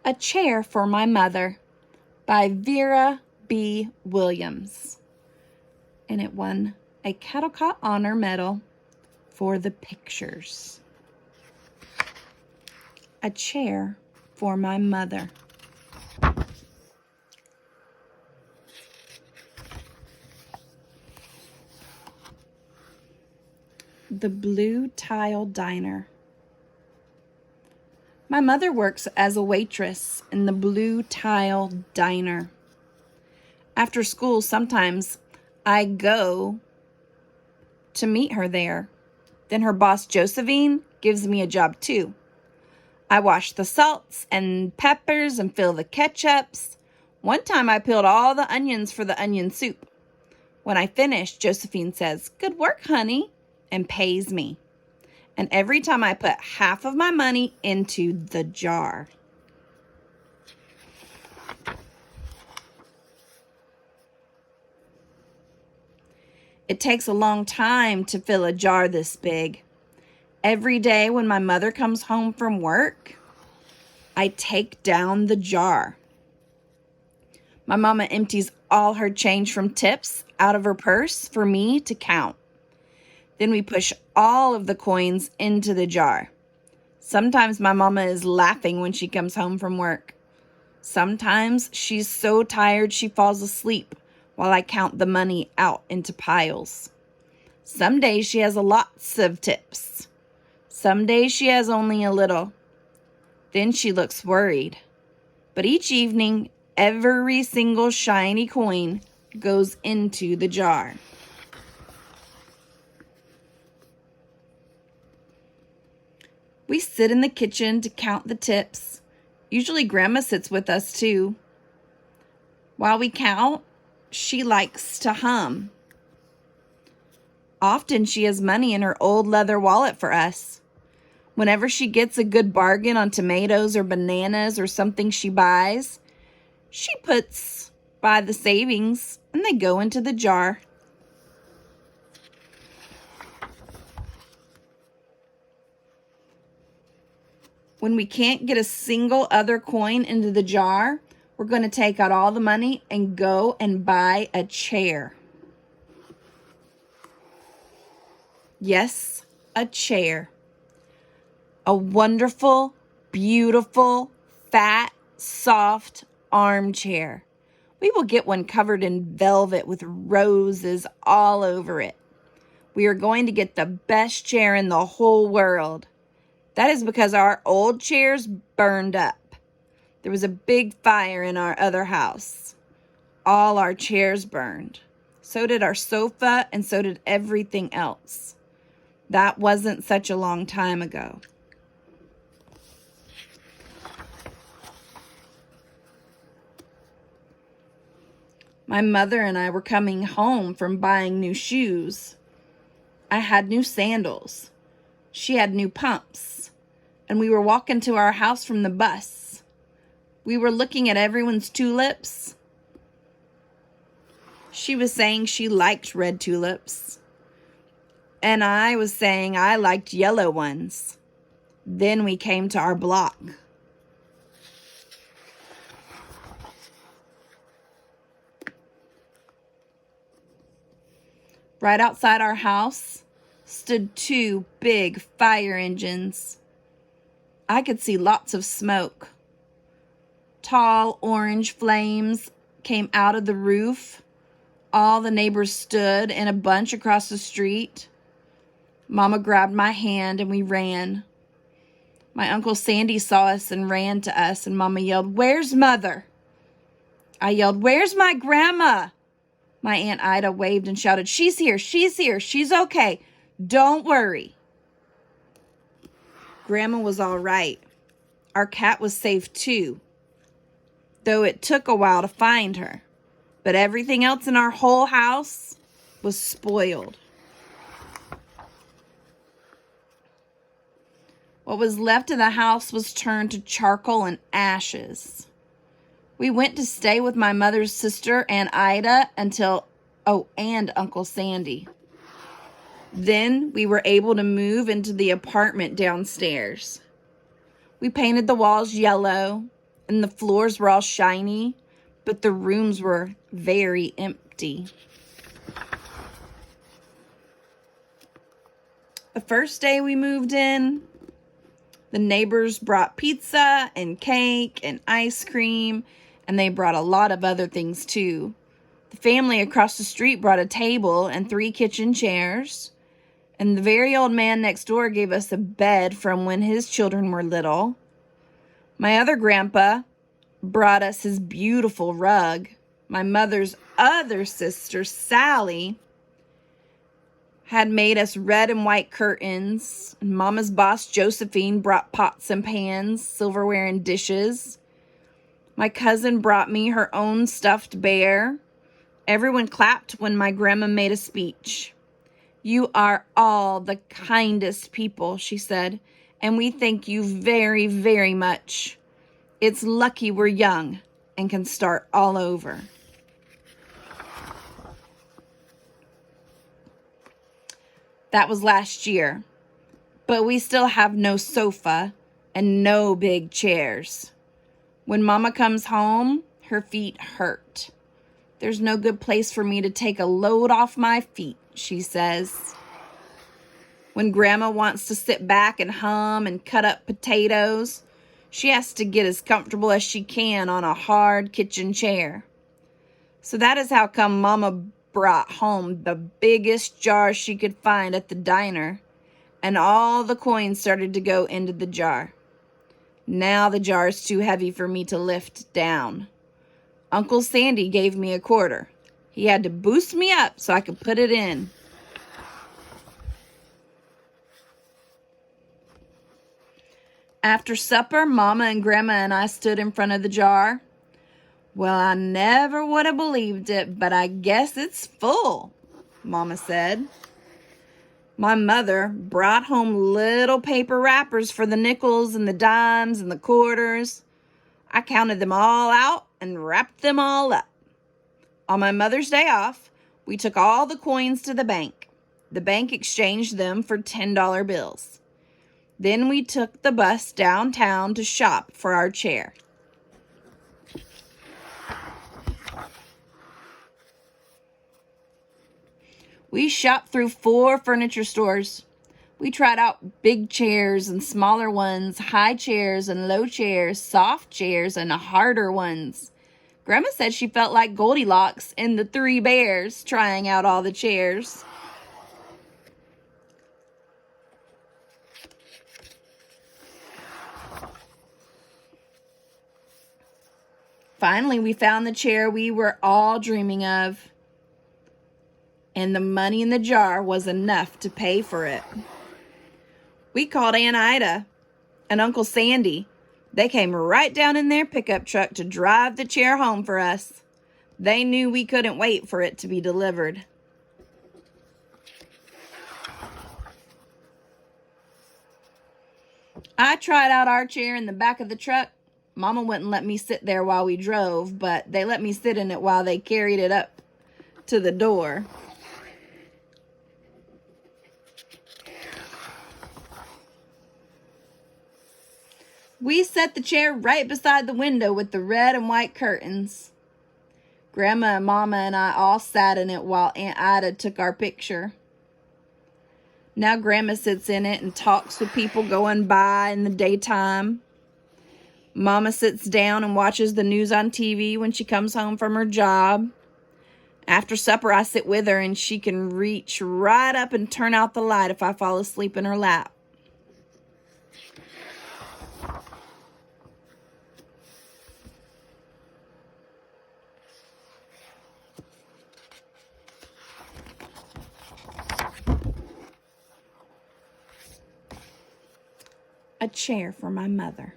A Chair for My Mother by Vera B. Williams. And it won a Caldecott Honor Medal for the pictures. A Chair for My Mother. The Blue Tile Diner. My mother works as a waitress in the Blue Tile Diner. After school, sometimes I go to meet her there. Then her boss, Josephine, gives me a job too. I wash the salts and peppers and fill the ketchups. One time I peeled all the onions for the onion soup. When I finish, Josephine says, "Good work, honey," and pays me. And every time I put half of my money into the jar. It takes a long time to fill a jar this big. Every day when my mother comes home from work, I take down the jar. My mama empties all her change from tips out of her purse for me to count. Then we push all of the coins into the jar. Sometimes my mama is laughing when she comes home from work. Sometimes she's so tired she falls asleep while I count the money out into piles. Some days she has lots of tips. Some days she has only a little. Then she looks worried. But each evening, every single shiny coin goes into the jar. We sit in the kitchen to count the tips. Usually Grandma sits with us too. While we count, she likes to hum. Often she has money in her old leather wallet for us. Whenever she gets a good bargain on tomatoes or bananas or something she buys, she puts by the savings and they go into the jar. When we can't get a single other coin into the jar, we're going to take out all the money and go and buy a chair. Yes, a chair. A wonderful, beautiful, fat, soft armchair. We will get one covered in velvet with roses all over it. We are going to get the best chair in the whole world. That is because our old chairs burned up. There was a big fire in our other house. All our chairs burned. So did our sofa, and so did everything else. That wasn't such a long time ago. My mother and I were coming home from buying new shoes. I had new sandals. She had new pumps. And we were walking to our house from the bus. We were looking at everyone's tulips. She was saying she liked red tulips. And I was saying I liked yellow ones. Then we came to our block. Right outside our house stood two big fire engines. I could see lots of smoke. Tall orange flames came out of the roof. All the neighbors stood in a bunch across the street. Mama grabbed my hand and we ran. My Uncle Sandy saw us and ran to us, and Mama yelled, "Where's Mother?" I yelled, "Where's my grandma?" My Aunt Ida waved and shouted, "She's here, she's here, she's okay. Don't worry." Grandma was all right. Our cat was safe too, though it took a while to find her. But everything else in our whole house was spoiled. What was left of the house was turned to charcoal and ashes. We went to stay with my mother's sister, Aunt Ida, and Uncle Sandy. Then we were able to move into the apartment downstairs. We painted the walls yellow and the floors were all shiny, but the rooms were very empty. The first day we moved in, the neighbors brought pizza and cake and ice cream, and they brought a lot of other things too. The family across the street brought a table and 3 kitchen chairs, and the very old man next door gave us a bed from when his children were little. My other grandpa brought us his beautiful rug. My mother's other sister, Sally, had made us red and white curtains. And Mama's boss, Josephine, brought pots and pans, silverware and dishes. My cousin brought me her own stuffed bear. Everyone clapped when my grandma made a speech. "You are all the kindest people," she said, "and we thank you very, very much. It's lucky we're young and can start all over." That was last year, but we still have no sofa and no big chairs. When Mama comes home, her feet hurt. "There's no good place for me to take a load off my feet," she says. When Grandma wants to sit back and hum and cut up potatoes, she has to get as comfortable as she can on a hard kitchen chair. So that is how come Mama brought home the biggest jar she could find at the diner, and all the coins started to go into the jar. Now the jar is too heavy for me to lift down. Uncle Sandy gave me a quarter. He had to boost me up so I could put it in. After supper, Mama and Grandma and I stood in front of the jar. "Well, I never would have believed it, but I guess it's full," Mama said. My mother brought home little paper wrappers for the nickels and the dimes and the quarters. I counted them all out and wrapped them all up. On my Mother's Day off, we took all the coins to the bank. The bank exchanged them for $10 bills. Then we took the bus downtown to shop for our chair. We shopped through 4 furniture stores. We tried out big chairs and smaller ones, high chairs and low chairs, soft chairs and harder ones. Grandma said she felt like Goldilocks in the 3 Bears trying out all the chairs. Finally, we found the chair we were all dreaming of, and the money in the jar was enough to pay for it. We called Aunt Ida and Uncle Sandy. They came right down in their pickup truck to drive the chair home for us. They knew we couldn't wait for it to be delivered. I tried out our chair in the back of the truck. Mama wouldn't let me sit there while we drove, but they let me sit in it while they carried it up to the door. We set the chair right beside the window with the red and white curtains. Grandma and Mama and I all sat in it while Aunt Ida took our picture. Now Grandma sits in it and talks with people going by in the daytime. Mama sits down and watches the news on TV when she comes home from her job. After supper, I sit with her and she can reach right up and turn out the light if I fall asleep in her lap. A chair for my mother.